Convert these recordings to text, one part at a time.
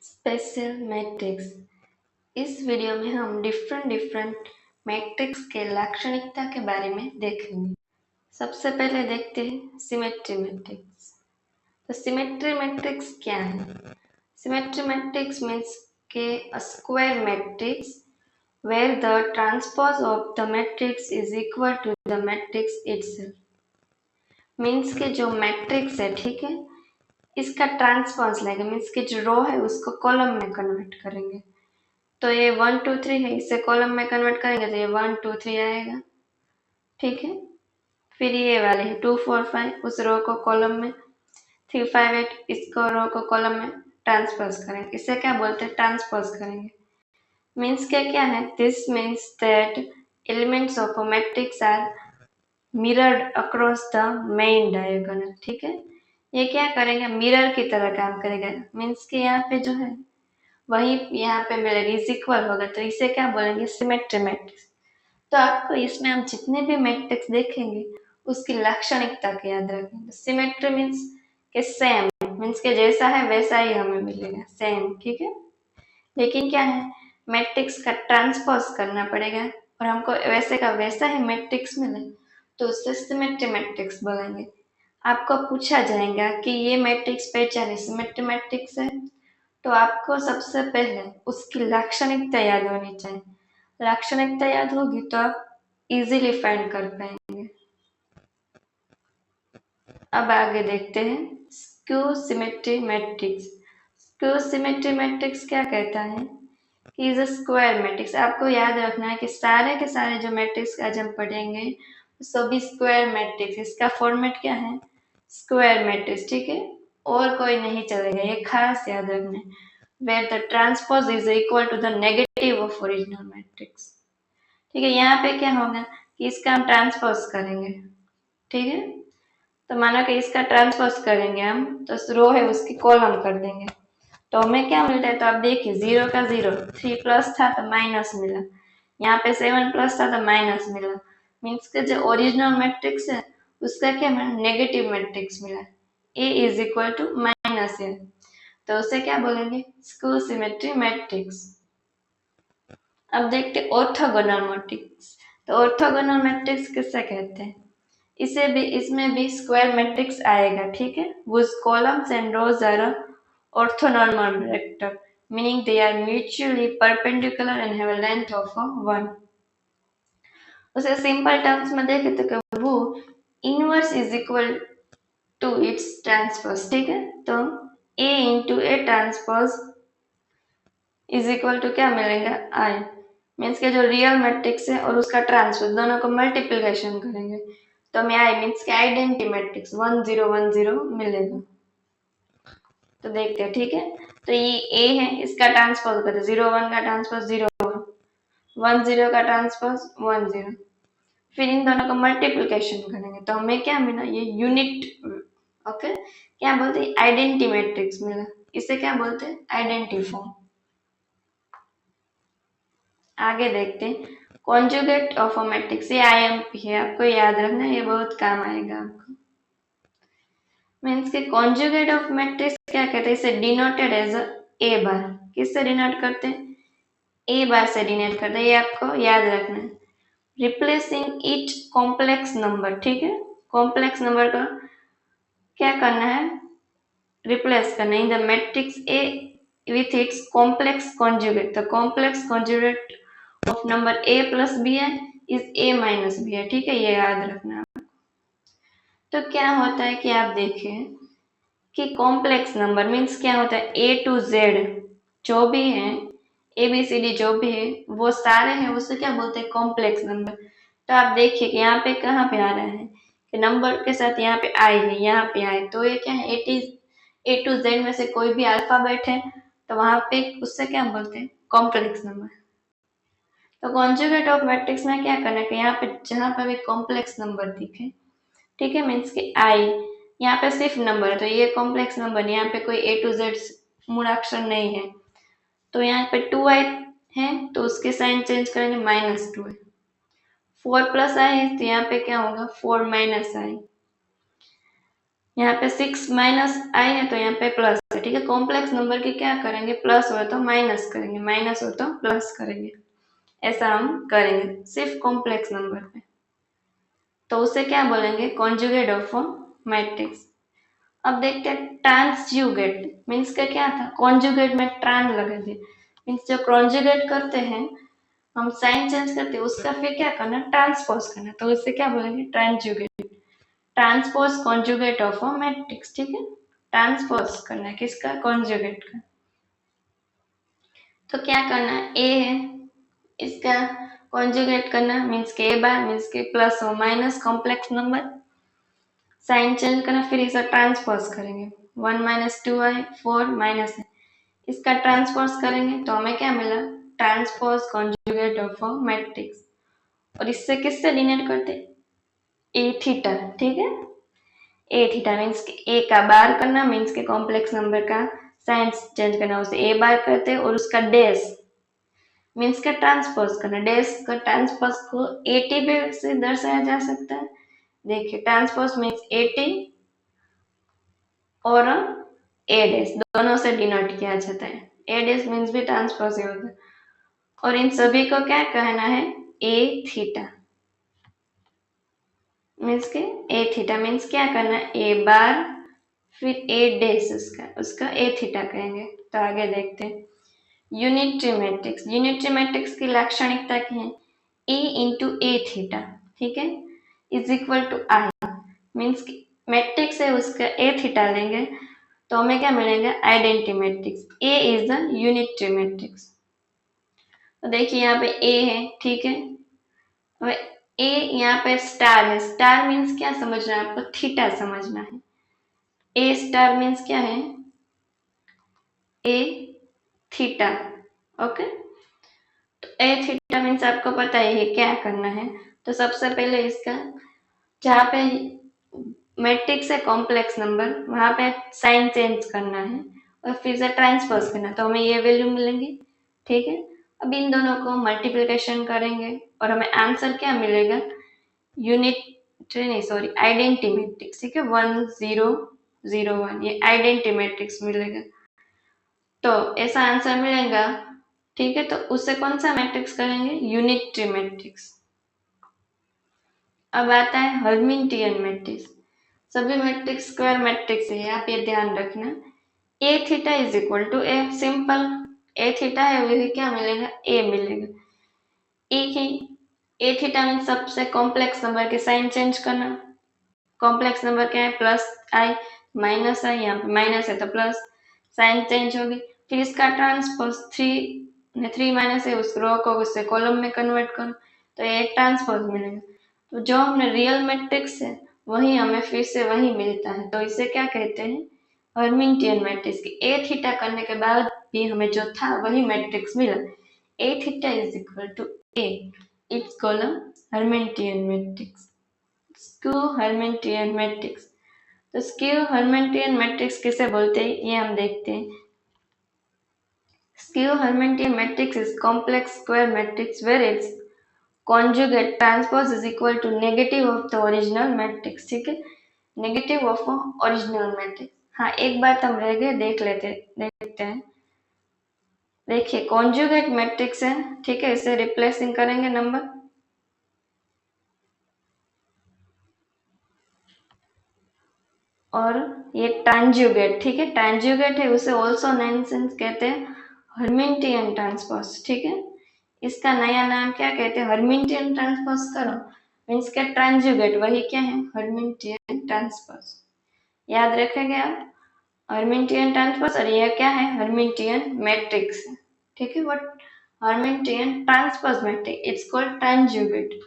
Special matrix. इस video में हम डिफरेंट मैट्रिक्स के लाक्षणिकता के बारे में देखेंगे। सबसे पहले देखते हैं सिमेट्री मैट्रिक्स। तो सिमेट्री मैट्रिक्स क्या है? सिमेट्री मैट्रिक्स मीन्स के a square matrix where the transpose of the matrix is equal to the matrix itself। Means के जो मैट्रिक्स है, ठीक है, इसका ट्रांसपोज लेंगे, मीन्स कि जो रो है उसको कॉलम में कन्वर्ट करेंगे। तो ये 1 2 3 है, इसे कॉलम में कन्वर्ट करेंगे तो ये 1 2 3 आएगा, ठीक है। फिर ये वाले है 2 4 5, उस रो को कॉलम में, 3 5 8 इसको रो को कॉलम में ट्रांसपोज करेंगे। इसे क्या बोलते हैं? ट्रांसपोज करेंगे। मीन्स क्या है? This means that elements of a matrix are mirrored across the main diagonal, ठीक है। ये क्या करेंगे? मिरर की तरह काम करेगा। मीन्स कि यहाँ पे जो है वही यहाँ पे मिलेगा, इज इक्वल होगा, तो इसे क्या बोलेंगे? Symmetry matrix. तो आपको इसमें हम जितने भी मैट्रिक्स देखेंगे उसकी लाक्षणिकता को याद रखेंगे। सिमेट्री मीन्स के सेम, मीन्स के जैसा है वैसा ही हमें मिलेगा, सेम, ठीक है। लेकिन क्या है, मैट्रिक्स का ट्रांसपोज करना पड़ेगा और हमको वैसे का वैसा ही मैट्रिक्स मिले तो उससे सिमेट्री मैट्रिक्स बोलेंगे। आपको पूछा जाएगा कि ये मैट्रिक्स पहचाने सिमेट्री मैट्रिक्स है, तो आपको सबसे पहले उसकी लाक्षणिकता याद होनी चाहिए। लाक्षणिकता याद होगी तो आप इजीली फाइंड कर पाएंगे। अब आगे देखते हैं skew symmetry matrix. Skew symmetry matrix क्या कहता है कि इज अ स्क्वायर मैट्रिक्स। आपको याद रखना है कि सारे के सारे जो मैट्रिक्स आज हम पढ़ेंगे सभी स्क्वायर मैट्रिक्स। इसका फॉर्मेट क्या है? स्क्वायर मैट्रिक्स, ठीक है, और कोई नहीं चलेगा, ये खास याद रखना है। where the transpose is equal to the negative of original matrix, ठीक है। यहाँ पे क्या होगा कि इसका हम ट्रांसपोज करेंगे, ठीक है। तो मानो कि इसका ट्रांसपोज करेंगे हम, तो रो है उसकी कॉलम कर देंगे, तो हमें क्या मिलता है? तो आप देखिए 0 का 0, 3 प्लस था तो माइनस मिला, यहाँ पे 7 प्लस था तो माइनस मिला। मीन्स के जो ओरिजिनल मैट्रिक्स है उसका क्या मिला? नेगेटिव मैट्रिक्स मिला, ए इज इक्वल टू माइनस ए, तो उसे क्या बोलेंगे? Skew symmetry matrix. अब देखते हैं ऑर्थोगोनल मैट्रिक्स। तो ऑर्थोगोनल मैट्रिक्स किससे कहते हैं? इसे भी, इसमें भी स्क्वायर मैट्रिक्स आएगा, ठीक है। whose columns and rows are orthonormal vector meaning they are mutually perpendicular and have a length of 1। उसे सिंपल टर्म्स में देखे तो वो inverse is equal to its transpose, ठीक है। तो A into A transpose is equal to क्या मिलेगा? आई। मीन्स के जो रियल मैट्रिक्स है और उसका ट्रांसपोज दोनों को मल्टीप्लिकेशन करेंगे तो हमें आई मीन्स के आइडेंटिटी मैट्रिक्स 1 0 1 0 मिलेगा। तो देखते हैं, ठीक है। तो ये ए है, इसका ट्रांसपोज करते 0 1 का ट्रांसपोज 0 1 0 का ट्रांसपोज 1 0, फिर इन दोनों को मल्टीप्लिकेशन करेंगे तो हमें क्या मिला? ये यूनिट, ओके, क्या बोलते हैं? आइडेंटिटी मैट्रिक्स मिला। इसे क्या बोलते हैं? Identity form. आगे देखते हैं कॉन्जुगेट ऑफ अ मैट्रिक्स। ये आईएमपी है, आपको याद रखना, ये बहुत काम आएगा आपको। मीन्स के कॉन्जुगेट ऑफ मैट्रिक्स क्या कहते हैं? इसे डिनोटेड एज ए बार। किससे डिनोट करते हैं? ए बार से डिनोट करते हैं, ये आपको याद रखना है। रिप्लेसिंग इच कॉम्प्लेक्स नंबर, ठीक है। कॉम्प्लेक्स नंबर का क्या करना है? रिप्लेस करना in the matrix A with its complex conjugate. The complex conjugate of number A plus B है इज ए माइनस बी है, ठीक है, ये याद रखना। तो क्या होता है कि आप देखिए कि कॉम्प्लेक्स नंबर मीन्स क्या होता है? ए टू जेड जो भी है, ए बी सी डी जो भी है वो सारे हैं, उसे क्या बोलते हैं? Complex number. तो आप देखिए कि यहाँ पे कहाँ पे आ रहा है कि नंबर के साथ यहाँ पे आई है, यहाँ पे आई, तो ये क्या है? ए टू जेड में से कोई भी अल्फाबेट है तो वहां पे उससे क्या बोलते हैं? Complex number. तो कॉन्जुगेट ऑफ मैट्रिक्स में क्या करना है कि यहाँ पे जहां पे भी कॉम्प्लेक्स नंबर दिखे, ठीक है, मीन्स कि आई, यहाँ पे सिर्फ नंबर है तो ये कॉम्प्लेक्स नंबर, यहाँ पे कोई ए टू जेड मूलाक्षर नहीं है, तो यहाँ पे 2i है तो उसके साइन चेंज करेंगे, -2 है। 4 प्लस आई है तो यहाँ पे क्या होगा? 4 माइनस आई। यहाँ पे 6 माइनस आई है तो यहाँ पे प्लस है, ठीक है। कॉम्प्लेक्स नंबर की क्या करेंगे, प्लस हो तो माइनस करेंगे, माइनस हो तो प्लस करेंगे, ऐसा हम करेंगे सिर्फ कॉम्प्लेक्स नंबर पे। तो उसे क्या बोलेंगे, कॉन्जुगेट ऑफ मैट्रिक्स। अब देखते हैं ट्रांसजुगेट मीन्स का क्या था, कॉन्जुगेट में ट्रांस लगा दिए, मीन्स जो कॉन्जुगेट करते हैं हम साइन चेंज करते हैं उसका फिर क्या करना, ट्रांसपोज करना, तो उसे क्या बोलेंगे, transjugate. Transpose conjugate of a matrix, ठीक है। ट्रांसपोज करना है किसका, कॉन्जुगेट का। तो क्या करना है, ए है इसका कॉन्जुगेट करना, मीन्स के ए बार मीन्स के प्लस हो minus complex number, sign change करना, फिर इसे ट्रांसपोज करेंगे, 1 माइनस 2i 4 माइनस है, इसका ट्रांसपोज करेंगे तो हमें क्या मिला, transpose conjugate of a matrix. और इससे किससे डिनोट करते, ए थीटा, ठीक है। ए थीटा मीन्स ए का बार करना, मीन्स के कॉम्प्लेक्स नंबर का साइन चेंज करना, उसे ए बार करते हैं, और उसका डैश मीन्स का ट्रांसपोज करना, डैश का ट्रांसपोज को एटी पे से दर्शाया जा सकता है। देखिए ट्रांसपोज मीन्स एटी और ए डैश दोनों से डिनोट किया जाता है, ए डैश मीन्स भी ट्रांसपोज ही होता है। और इन सभी को क्या कहना है, ए थीटा मीन्स के ए थीटा मीन्स क्या करना है, ए बार फिर ए डैश उसका ए थीटा कहेंगे। तो आगे देखते हैं यूनिटरी मैट्रिक्स। यूनिटरी मैट्रिक्स की लाक्षणिकता क्या है, ए इंटू ए थीटा, ठीक है, is equal to I, means matrix है उसका ए थीटा लेंगे तो हमें क्या मिलेगा, identity matrix, A is the unitary matrix. तो देखिए यहाँ पे ए है, ठीक है, अब ए यहाँ पे स्टार है, स्टार मीन्स क्या समझना है आपको, थीटा समझना है। ए स्टार मीन्स क्या है, ए थीटा, ओके। तो ए थीटा मीन्स आपको पता है क्या करना है। तो सबसे पहले इसका जहाँ पे मैट्रिक्स है कॉम्प्लेक्स नंबर वहां पे साइन चेंज करना है और फिर से ट्रांसपोज करना, तो हमें ये वैल्यू मिलेंगी, ठीक है। अब इन दोनों को मल्टीप्लिकेशन करेंगे और हमें आंसर क्या मिलेगा, यूनिट नहीं सॉरी आइडेंटिटी मैट्रिक्स, ठीक है, 1 0 0 1 ये आइडेंटिटी मैट्रिक्स मिलेगा। तो ऐसा आंसर मिलेगा, ठीक है। तो उससे कौन सा मैट्रिक्स करेंगे, यूनिटरी मैट्रिक्स। अब आता है हर्मिटियन मैट्रिक्स। सभी मैट्रिक्स स्क्वायर मैट्रिक्स है, आप ये ध्यान रखना। A theta is equal to A, simple, A theta है वही क्या मिलेगा, ए मिलेगा। ए ही ए थीटा मीन सबसे कॉम्प्लेक्स नंबर के साइन चेंज करना, कॉम्प्लेक्स नंबर क्या है, प्लस आई माइनस आई, यहाँ पे माइनस है तो प्लस, साइन चेंज होगी। फिर इसका ट्रांसपोज, थ्री माइनस है उस रो को उससे कॉलम में कन्वर्ट करो तो ये ट्रांसपोज मिलेगा। तो जो हमने रियल मैट्रिक्स है वही हमें फिर से वही मिलता है, तो इसे क्या कहते हैं, हर्मिटियन मैट्रिक्स। की ए थीटा करने के बाद भी हमें जो था वही मैट्रिक्स मिला, A theta is equal to A, its column Hermitian matrix, skew Hermitian matrix. तो स्क्यू हर्मिटियन मैट्रिक्स किसे बोलते हैं ये हम देखते हैं। Skew Hermitian matrix is complex square matrix where its conjugate transpose is equal to negative of the original matrix, ठीक है, नेगेटिव ऑफ ओरिजिनल मैट्रिक्स। हाँ एक बात हम रह गए, देखते हैं। देखिए कॉन्जुगेट मैट्रिक्स है, ठीक है, इसे रिप्लेसिंग करेंगे नंबर, और ये ट्रांजुगेट, ठीक है, ट्रांजुगेट है उसे ऑल्सो नॉनसेंस कहते हैं हर्मिटियन ट्रांसपोज, ठीक है। इसका नया नाम क्या कहते हैं, हर्मिटियन ट्रांसपोज करो, मीन्स के ट्रांजुगेट वही क्या है, हर्मिटियन ट्रांसपोज, याद रखेंगे आप, हर्मिटियन ट्रांसपोज। और ये क्या है, हर्मिटियन मैट्रिक्स, ठीक है, what Hermitian transpose matrix, it's called ट्रांजुगेट,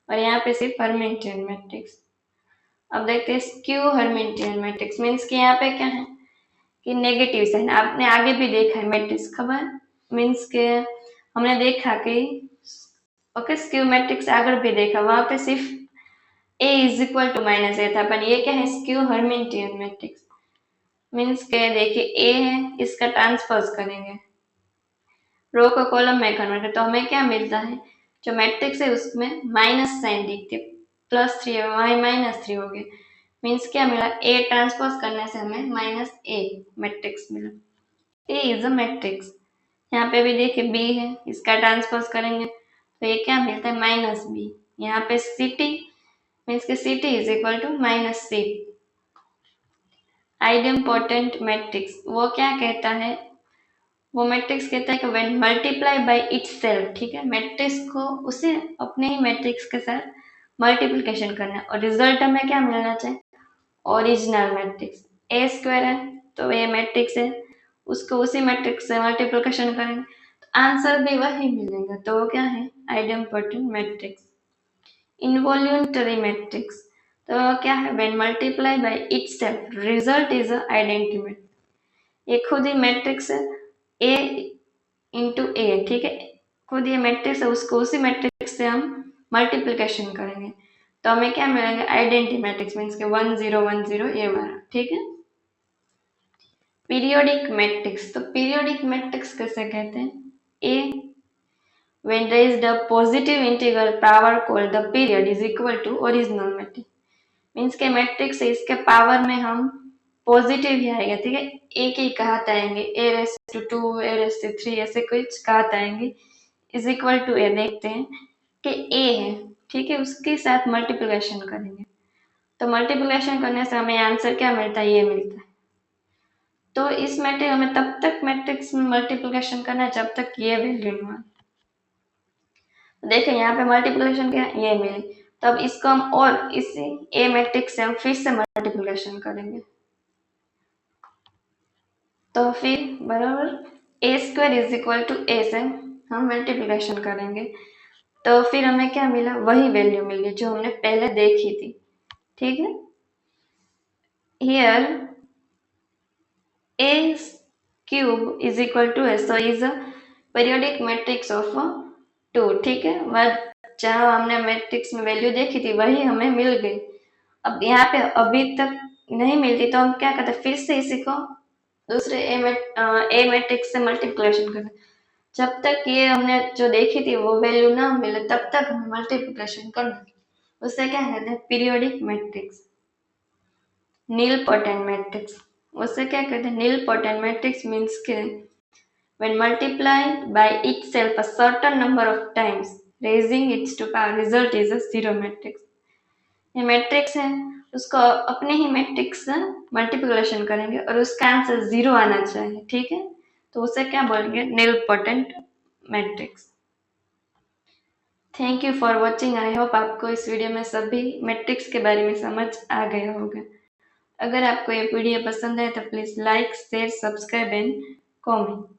और यहाँ पे सिर्फ हर्मिटियन मैट्रिक्स। अब देखते हैं स्क्यू हर्मिटियन मैट्रिक्स, मीन्स कि यहाँ पे क्या है कि नेगेटिव साइन, आपने आगे भी देखा है मैट्रिक्स, खबर, मीन्स के हमने देखा कि ओके स्क्यू मैट्रिक्स आगे भी देखा, वहां पे सिर्फ ए इज इक्वल टू माइनस ए था, पर ये क्या है, स्क्यू हर्मिटियन मैट्रिक्स, मीन्स के देखिए ए है इसका ट्रांसपोज करेंगे, रो को कॉलम में कन्वर्ट, तो हमें क्या मिलता है, जो मैट्रिक्स है उसमें माइनस साइन दिखती है, +3 वही -3 हो गया, मीन्स क्या मिला, ए ट्रांसपोज करने से हमें माइनस ए मैट्रिक्स मिला। ए इज अ मैट्रिक्स। यहाँ पे भी देखिए बी है, इसका ट्रांसपोज करेंगे तो ये क्या मिलता है, माइनस बी। यहाँ पे सी टी मीन्स के C T is equal to minus C. Idempotent matrix वो क्या कहता है, वो मैट्रिक्स कहता है कि व्हेन मल्टीप्लाई बाय इटसेल्फ, ठीक है, मैट्रिक्स को उसे अपने ही मैट्रिक्स के साथ मल्टीप्लिकेशन करना है और रिजल्ट हमें क्या मिलना चाहिए, ओरिजिनल मैट्रिक्स। ए स्क्वायर है तो ये मैट्रिक्स है, उसको उसी मैट्रिक्स से मल्टीप्लिकेशन करेंगे तो आंसर भी वही मिलेगा, तो वो क्या है, आइडेम्पोटेंट मैट्रिक्स। इनवॉल्यूंटरी मैट्रिक्स तो क्या है, when multiply by itself result is a identity matrix. ये खुद ही मैट्रिक्स है, ए इंटू ए, ठीक है, खुद ये मैट्रिक्स है, उसको उसी मैट्रिक्स से हम मल्टीप्लिकेशन करेंगे तो हमें क्या मिलेंगे, आइडेंटिटी मैट्रिक्स मीन्स के 1 0 1 0 ये वाला, ठीक है। पीरियोडिक मैट्रिक्स तो पीरियोडिक मैट्रिक्स कैसे कहते हैं, ए when raised up positive integral power called the period is equal to original matrix। Means के मैट्रिक्स है, इसके पावर में हम पॉजिटिव ही आएगा, ठीक है, ए के ही घात आएंगे, A raise to 2 A raise to 3 ऐसे कुछ घात आएंगे, इज इक्वल टू ए। देखते हैं कि ए है, ठीक है, उसके साथ मल्टीप्लिकेशन करेंगे तो मल्टीप्लिकेशन करने से हमें आंसर क्या मिलता है, ये मिलता है। तो इस मैट्रिक्स हमें तब तक मैट्रिक्स में मल्टीप्लिकेशन करना है जब तक ये वैल्यू ना आए। देखिए यहाँ पे मल्टीप्लिकेशन क्या ये मिली, तो अब इसको हम और इसी ए मैट्रिक्स से हम फिर से मल्टीप्लिकेशन करेंगे तो फिर बराबर ए स्क्वायर इज इक्वल टू ए से हम मल्टीप्लिकेशन करेंगे तो फिर हमें क्या मिला, वही वैल्यू मिल गई जो हमने पहले देखी थी, ठीक है। Here A cube is equal to A, so is a periodic matrix of 2, ठीक है। वह जहाँ हमने मैट्रिक्स में वैल्यू देखी थी वही हमें मिल गई। अब यहाँ पे अभी तक नहीं मिलती तो हम क्या करते, फिर से इसी को दूसरे ए मैट्रिक्स से मल्टीप्लिकेशन करते, जब तक ये हमने जो देखी थी वो वैल्यू ना मिले तब तक हमें मल्टीप्लिकेशन करना, उससे क्या कहते हैं, पीरियोडिक मैट्रिक्स। नीलपोटेंट मैट्रिक्स उससे क्या कहते हैं, नीलपोटेंट मैट्रिक्स मीन्स के when multiplied by itself a certain number of times raising its to power result is a zero matrix। ये मैट्रिक्स है, उसको अपने ही मैट्रिक्स से मल्टीप्लिकेशन करेंगे और उसका आंसर 0 आना चाहिए, ठीक है, तो उसे क्या बोलेंगे, nilpotent matrix. Thank you for watching. I hope आपको इस वीडियो में सभी मैट्रिक्स के बारे में समझ आ गया होगा। अगर आपको ये वीडियो पसंद है तो please like share subscribe and comment.